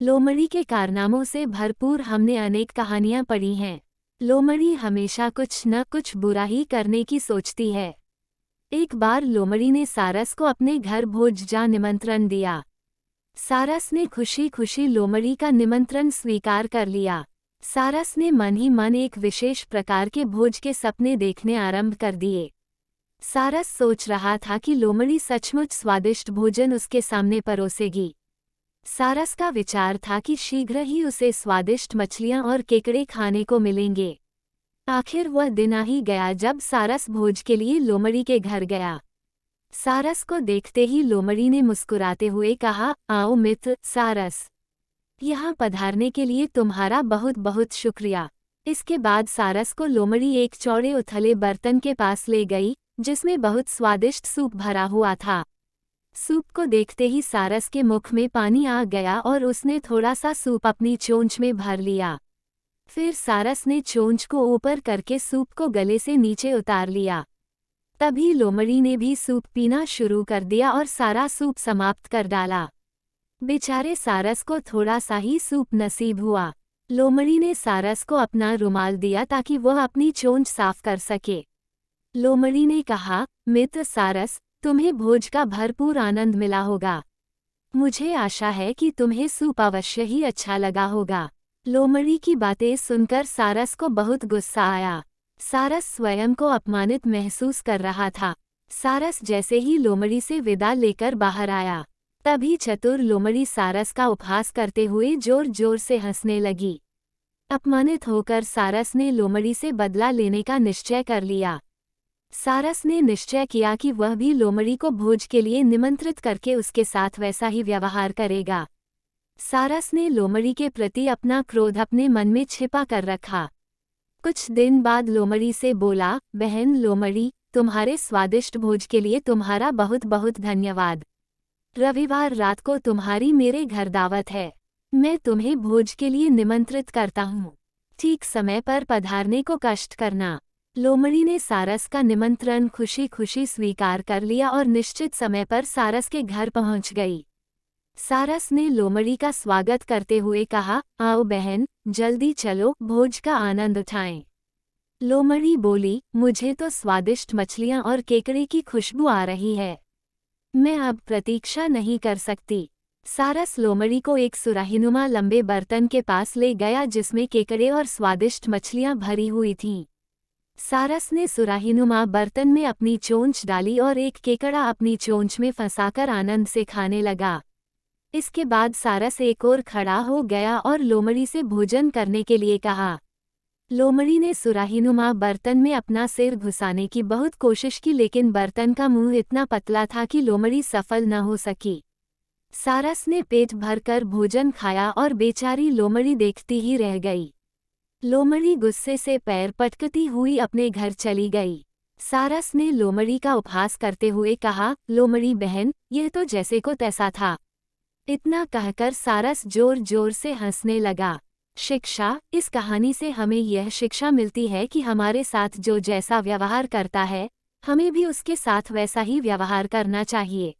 लोमड़ी के कारनामों से भरपूर हमने अनेक कहानियां पढ़ी हैं। लोमड़ी हमेशा कुछ न कुछ बुरा ही करने की सोचती है। एक बार लोमड़ी ने सारस को अपने घर भोज जा निमंत्रण दिया। सारस ने खुशी खुशी लोमड़ी का निमंत्रण स्वीकार कर लिया। सारस ने मन ही मन एक विशेष प्रकार के भोज के सपने देखने आरंभ कर दिए। सारस सोच रहा था कि लोमड़ी सचमुच स्वादिष्ट भोजन उसके सामने परोसेगी। सारस का विचार था कि शीघ्र ही उसे स्वादिष्ट मछलियां और केकड़े खाने को मिलेंगे। आखिर वह दिन आ ही गया जब सारस भोज के लिए लोमड़ी के घर गया। सारस को देखते ही लोमड़ी ने मुस्कुराते हुए कहा, आओ मित्र सारस, यहाँ पधारने के लिए तुम्हारा बहुत बहुत शुक्रिया। इसके बाद सारस को लोमड़ी एक चौड़े उथले बर्तन के पास ले गई, जिसमें बहुत स्वादिष्ट सूप भरा हुआ था। सूप को देखते ही सारस के मुख में पानी आ गया और उसने थोड़ा सा सूप अपनी चोंच में भर लिया। फिर सारस ने चोंच को ऊपर करके सूप को गले से नीचे उतार लिया। तभी लोमड़ी ने भी सूप पीना शुरू कर दिया और सारा सूप समाप्त कर डाला। बेचारे सारस को थोड़ा सा ही सूप नसीब हुआ। लोमड़ी ने सारस को अपना रुमाल दिया ताकि वह अपनी चोंच साफ कर सके। लोमड़ी ने कहा, मित्र सारस, तुम्हें भोज का भरपूर आनंद मिला होगा। मुझे आशा है कि तुम्हें सूप अवश्य ही अच्छा लगा होगा। लोमड़ी की बातें सुनकर सारस को बहुत गुस्सा आया। सारस स्वयं को अपमानित महसूस कर रहा था। सारस जैसे ही लोमड़ी से विदा लेकर बाहर आया, तभी चतुर लोमड़ी सारस का उपहास करते हुए जोर जोर से हंसने लगी। अपमानित होकर सारस ने लोमड़ी से बदला लेने का निश्चय कर लिया। सारस ने निश्चय किया कि वह भी लोमड़ी को भोज के लिए निमंत्रित करके उसके साथ वैसा ही व्यवहार करेगा। सारस ने लोमड़ी के प्रति अपना क्रोध अपने मन में छिपा कर रखा। कुछ दिन बाद लोमड़ी से बोला, बहन लोमड़ी, तुम्हारे स्वादिष्ट भोज के लिए तुम्हारा बहुत बहुत धन्यवाद। रविवार रात को तुम्हारी मेरे घर दावत है। मैं तुम्हें भोज के लिए निमंत्रित करता हूँ। ठीक समय पर पधारने को कष्ट करना। लोमड़ी ने सारस का निमंत्रण खुशी खुशी स्वीकार कर लिया और निश्चित समय पर सारस के घर पहुंच गई। सारस ने लोमड़ी का स्वागत करते हुए कहा, आओ बहन, जल्दी चलो, भोज का आनंद उठाएं। लोमड़ी बोली, मुझे तो स्वादिष्ट मछलियां और केकड़े की खुशबू आ रही है। मैं अब प्रतीक्षा नहीं कर सकती। सारस लोमड़ी को एक सुराहीनुमा लंबे बर्तन के पास ले गया जिसमें केकड़े और स्वादिष्ट मछलियां भरी हुई थीं। सारस ने सुराहीनुमा बर्तन में अपनी चोंच डाली और एक केकड़ा अपनी चोंच में फंसाकर आनंद से खाने लगा। इसके बाद सारस एक ओर खड़ा हो गया और लोमड़ी से भोजन करने के लिए कहा। लोमड़ी ने सुराहीनुमा बर्तन में अपना सिर घुसाने की बहुत कोशिश की, लेकिन बर्तन का मुंह इतना पतला था कि लोमड़ी सफल न हो सकी। सारस ने पेट भरकर भोजन खाया और बेचारी लोमड़ी देखती ही रह गई। लोमड़ी गुस्से से पैर पटकती हुई अपने घर चली गई। सारस ने लोमड़ी का उपहास करते हुए कहा, लोमड़ी बहन, यह तो जैसे को तैसा था। इतना कहकर सारस जोर जोर से हंसने लगा। शिक्षा, इस कहानी से हमें यह शिक्षा मिलती है कि हमारे साथ जो जैसा व्यवहार करता है, हमें भी उसके साथ वैसा ही व्यवहार करना चाहिए।